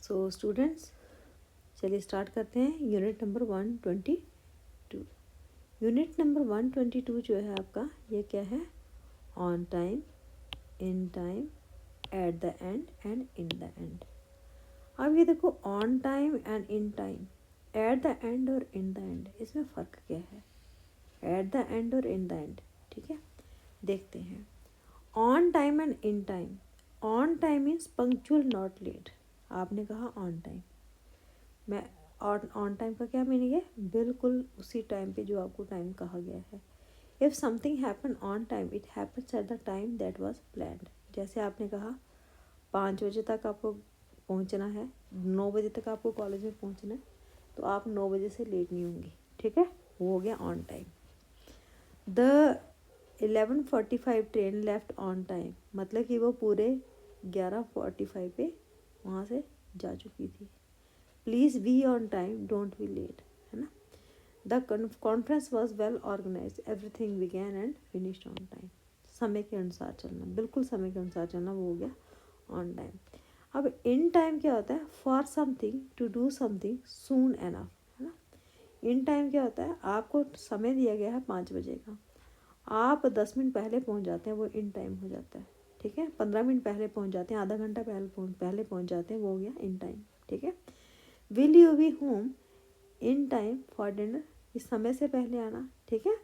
So students, चलिए start करते हैं यूनिट नंबर 122। यूनिट नंबर 122 जो है आपका, ये क्या है? On time, in time, eight the and and in the and. अब ये देखो, on time and in time, eight the and और इन द एंड, इसमें फ़र्क क्या है? एट द एंड और इन द एंड, ठीक है, देखते हैं। On time and in time, on time means punctual not let. आपने कहा ऑन टाइम, मैं ऑन टाइम का क्या मीनिंग है? बिल्कुल उसी टाइम पे जो आपको टाइम कहा गया है। If something happen on time, it happens at the time that was planned. जैसे आपने कहा 5 बजे तक आपको पहुंचना है, 9 बजे तक आपको कॉलेज में पहुंचना है, तो आप 9 बजे से लेट नहीं होंगी, ठीक है, वो हो गया on time. The 11:45 train left on time, मतलब कि वो पूरे 11:45 पे वहाँ से जा चुकी थी। Please be on time, don't be late, है ना। The conference was well organize, everything began and finished on time. समय के अनुसार चलना, बिल्कुल समय के अनुसार चलना, वो हो गया ऑन टाइम। अब इन टाइम क्या होता है? For something, to do something soon enough, है ना। इन टाइम क्या होता है? आपको समय दिया गया है 5 बजे का, आप 10 मिनट पहले पहुंच जाते हैं, वो इन टाइम हो जाता है, ठीक है। 15 मिनट पहले पहुंच जाते हैं, आधा घंटा पहले पहुंच जाते हैं, वो हो गया इन टाइम, ठीक है। Will you be home in time for dinner, इस समय से पहले आना, ठीक है।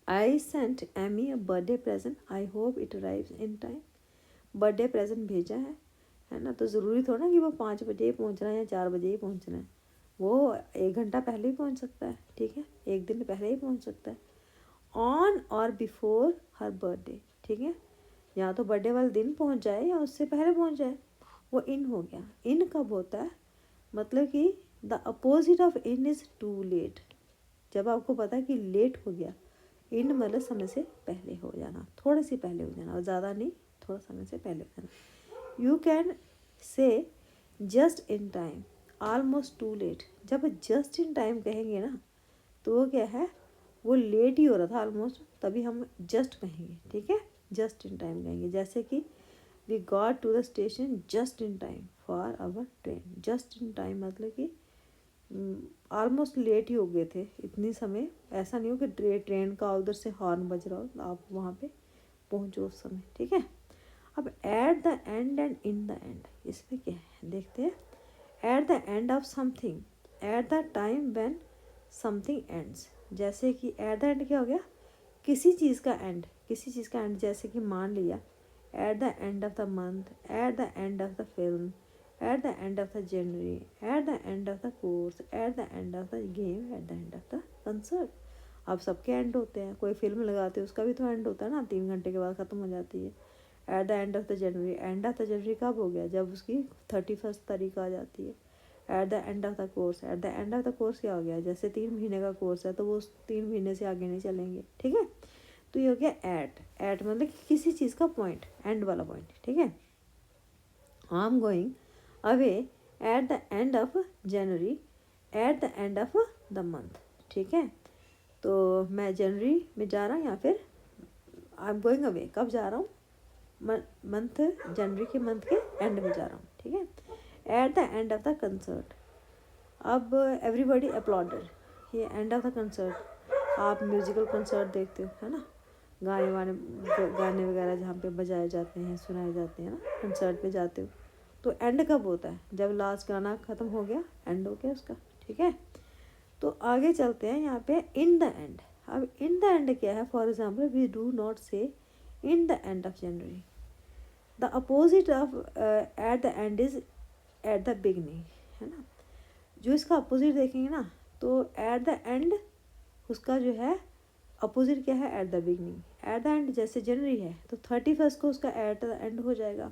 I sent Amy a birthday present, I hope it arrives in time. Birthday present भेजा है ना, तो ज़रूरी थोड़ा ना कि वो 5 बजे ही पहुँचना है या 4 बजे ही पहुँचना है, वो 1 घंटा पहले ही पहुँच सकता है, ठीक है, 1 दिन पहले ही पहुँच सकता है। ऑन और बिफोर हर बर्थडे, ठीक है, या तो बर्थडे वाले दिन पहुँच जाए या उससे पहले पहुँच जाए, वो इन हो गया। इन कब होता है? मतलब कि the opposite of in is too late. जब आपको पता है कि लेट हो गया, इन मतलब समय से पहले हो जाना, थोड़े से पहले हो जाना, और ज़्यादा नहीं, थोड़ा समय से पहले हो जाना। You can say just in time, almost too late. जब जस्ट इन टाइम कहेंगे ना, तो वो क्या है? वो लेट ही हो रहा था ऑलमोस्ट, तभी हम जस्ट कहेंगे, ठीक है, जस्ट इन टाइम कहेंगे। जैसे कि we got to the station just in time for our train. Just in time मतलब कि ऑलमोस्ट लेट ही हो गए थे, इतनी समय ऐसा नहीं हो कि ट्रेन का उधर से हॉर्न बज रहा हो, आप वहाँ पे पहुँचो उस समय, ठीक है। अब eight the and and in the and, इसमें क्या है देखते हैं। Eight the end of something, at the time when something ends. जैसे कि एट द एंड क्या हो गया? किसी चीज़ का एंड, किसी चीज़ का एंड। जैसे कि मान लिया eight the end of the month, eight the end of the film, eight the end of the January, eight the end of the course, eight the end of the game, eight the end of the concert. अब सबके and होते हैं, कोई film लगाते हैं उसका भी तो एंड होता है ना, 3 घंटे के बाद ख़त्म हो जाती है। Eight the end of the January, and of the January कब हो गया? जब उसकी 31 तारीख आ जाती है। Eight the end of the course, eight the end of the course क्या हो गया? जैसे 3 महीने का कोर्स है, तो वो उस 3 महीने से आगे नहीं चलेंगे, ठीक है। तो ये हो गया एट। एट मतलब कि किसी चीज़ का पॉइंट, एंड वाला पॉइंट, ठीक है। I am going away at the end of January, eight the end of the month, ठीक है। तो मैं जनवरी में जा रहा हूँ, या फिर आई एम गोइंग अवे, कब जा रहा हूँ? मंथ, जनवरी के मंथ के एंड में जा रहा हूँ, ठीक है। Eight the end of the concert, अब एवरीबॉडी अपलॉडेड, ये एंड ऑफ द कंसर्ट। आप म्यूज़िकल कंसर्ट देखते हो, है ना, गाने वगैरह जहाँ पे बजाए जाते हैं, सुनाए जाते हैं ना, कंसर्ट पे जाते हो, तो एंड कब होता है? जब लास्ट गाना ख़त्म हो गया, एंड हो गया उसका, ठीक है। तो आगे चलते हैं यहाँ पे इन द एंड। अब इन द एंड क्या है? For example, we do not say in the end of January. The opposite of at the end is at the beginning, है ना। जो इसका अपोजिट देखेंगे ना, तो एट द एंड उसका जो है अपोजिट क्या है? Eight the beginning. Eight the and जैसे जनवरी है, तो 31 को उसका एट द एंड हो जाएगा।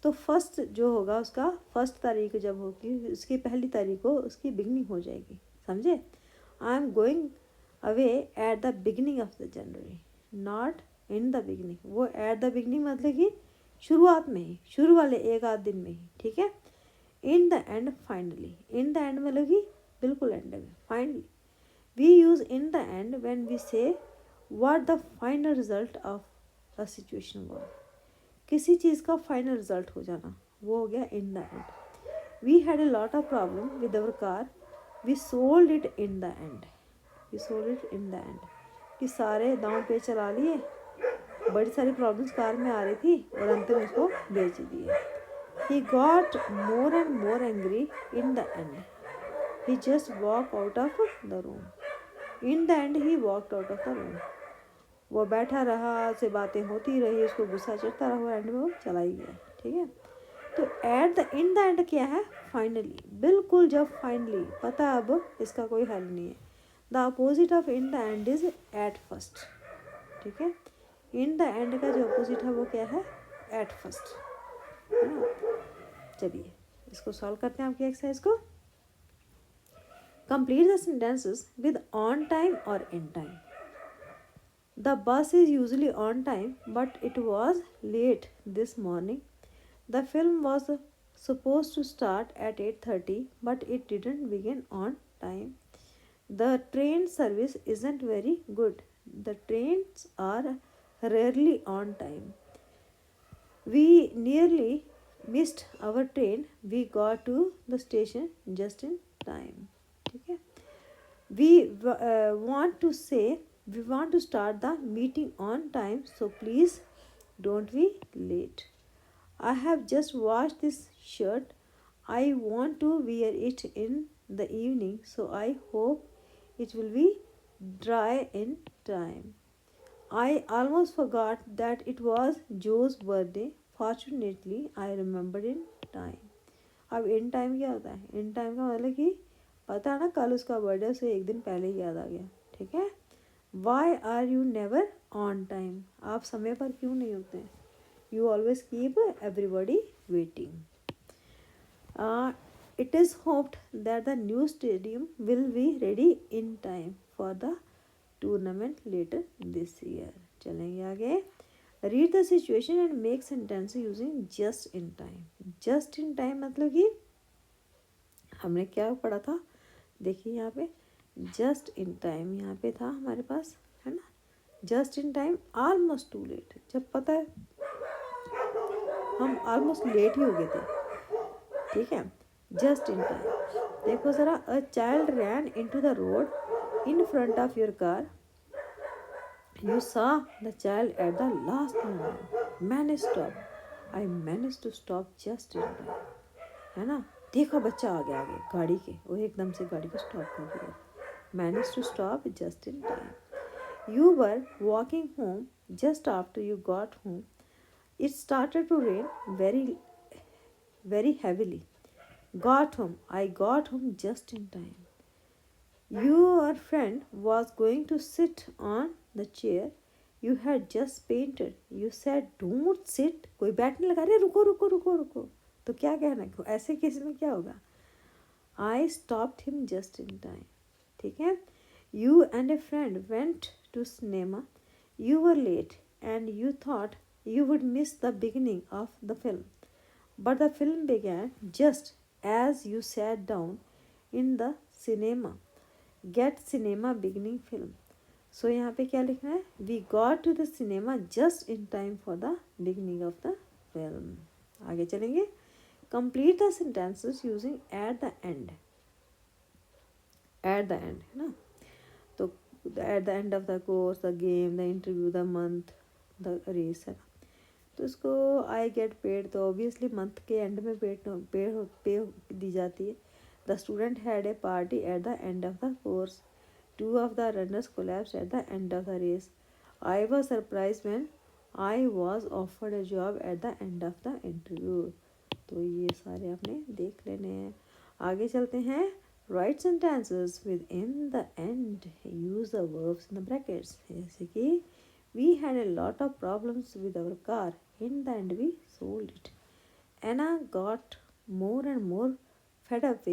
तो फर्स्ट जो होगा उसका, फर्स्ट तारीख जब होगी, उसकी पहली तारीख को उसकी बिगनिंग हो जाएगी, समझे। आई am going away at the beginning of the January, not in the beginning. वो एट द बिगनिंग मतलब कि शुरुआत में ही, शुरू वाले एक आध दिन में ही, ठीक है। In the end finally, in the end मतलब कि बिल्कुल एंड में, finally. We use in the end when we say what the final result of a situation was. किसी चीज़ का फाइनल रिजल्ट हो जाना, वो हो गया in the end. We had a lot of problem with our car, we sold it in the end. We sold it in the end, कि सारे दांव पे चला लिए, बड़ी सारी प्रॉब्लम्स कार में आ रही थी और अंत में उसको बेच दिए. He got more and more angry in the end, he just walk out of the room. In the end he walked out of the room. वो बैठा रहा, उससे बातें होती रही, उसको गुस्सा चढ़ता रहा, एंड में वो चला ही गया. ठीक है. तो at the in the end क्या है? फाइनली. बिल्कुल जब फाइनली, पता है अब इसका कोई हल नहीं है. The opposite of in the end is at first. ठीक है. इन द एंड का जो अपोजिट है वो क्या है? एट फर्स्ट, है ना. चलिए इसको सॉल्व करते हैं आपकी एक्सरसाइज को. Complete the sentences with on time और in time. The bus is usually on time, but it was late this morning. The film was supposed to start at 8:30, but it didn't begin on time. The train service isn't very good. The trains are rarely on time. We nearly missed our train. We got to the station just in time. ठीक है. We we want to start the meeting on time, so please don't be late. I have just washed this shirt. I want to wear it in the evening, so I hope it will be dry in time. I almost forgot that it was Joe's birthday. Fortunately, I remembered in time. अब in time क्या होता है? In time का मतलब कि पता है ना, कल उसका बर्थडे, उसे एक दिन पहले ही याद आ गया. ठीक है. Why are you never on time? आप समय पर क्यों नहीं होते हैं? You always keep everybody waiting. It is hoped that the new stadium will be ready in time for the tournament later this year. चलेंगे आगे. Read the situation and make sentence using just in time. Just in time मतलब कि हमने क्या पढ़ा था? देखिए यहाँ पे जस्ट इन टाइम यहाँ पे था हमारे पास, है ना. Just in time almost too late, जब पता है हम ऑलमोस्ट लेट ही हो गए थे. ठीक है. Just in time. देखो ज़रा. A child ran into the road in front of your car. You saw the child at the last moment. Manage stop. I manage to stop just in time. है ना. देखो बच्चा आ गया आगे गाड़ी के, वो एकदम से गाड़ी को स्टॉप कर दिया. Manage to stop just in time. You were walking home just after you got home. It started to rain very heavily. Got home. I got home just in time. Your friend was going to sit on the chair you had just painted. You said, "Don't sit." कोई बैठने लगा, अरे रुको रुको रुको रुको. तो क्या कहना है? ऐसे केस में क्या होगा? I stopped him just in time. ठीक है. You and a friend went to cinema. You were late and you thought you would miss the beginning of the film. But the film began just as you sat down in the cinema. Get cinema beginning film. So यहाँ पे क्या लिखना है? We got to the cinema just in time for the beginning of the film. आगे चलेंगे. Complete the sentences using at the end. At the end, है ना. तो at the end of the course, the game, the interview, the month, the race, है ना. तो इसको I get paid, तो ऑब्वियसली मंथ के एंड में पे दी जाती है. The student had a party at the end of the course. Two of the runners collapsed at the end of the race. I was surprise when I was offered a job at the end of the interview. तो ये सारे आपने देख लेने हैं. आगे चलते हैं. Write sentences within the end. Use the verbs in the brackets. जैसे कि we had a lot of problems with our car. In the end, we sold it. Anna got more and more fed up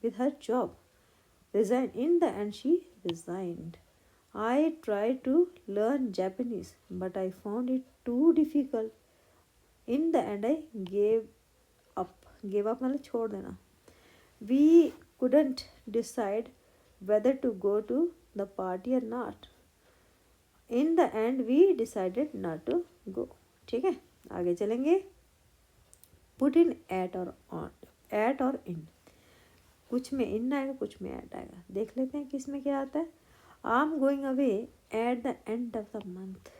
with her job. In the end, she resigned. I tried to learn Japanese, but I found it too difficult. In the end, I gave up. Gave up मतलब छोड़ देना. We couldn't decide whether to go to the party or not. In the end, we decided not to go. ठीक है. आगे चलेंगे। Put in eight और on, eight और इन, कुछ में इन आएगा कुछ में एट आएगा। देख लेते हैं किस में क्या आता है। I am going away at the end of the month.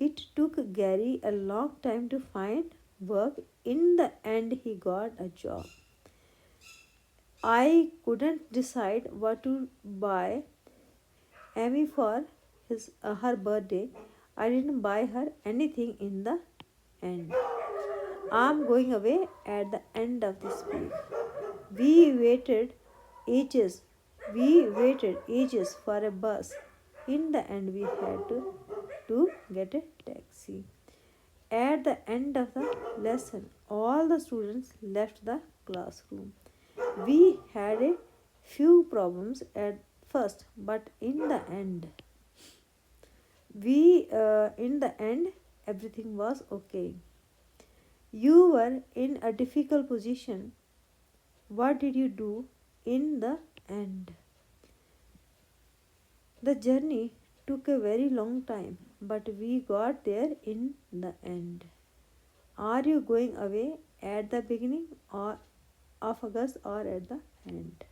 It took Gary a long time to find work, in the end he got a job. I couldn't decide what to buy Amy for her birthday. I didn't buy her anything in the end. I'm going away at the end of this week. We waited ages. We waited ages for a bus. In the end, we had to get a taxi. At the end of the lesson, all the students left the classroom. We had a few problems at first, but in the end, everything was okay. You were in a difficult position. What did you do in the end? The journey took a very long time, but we got there in the end. Are you going away at the beginning or of August or at the end?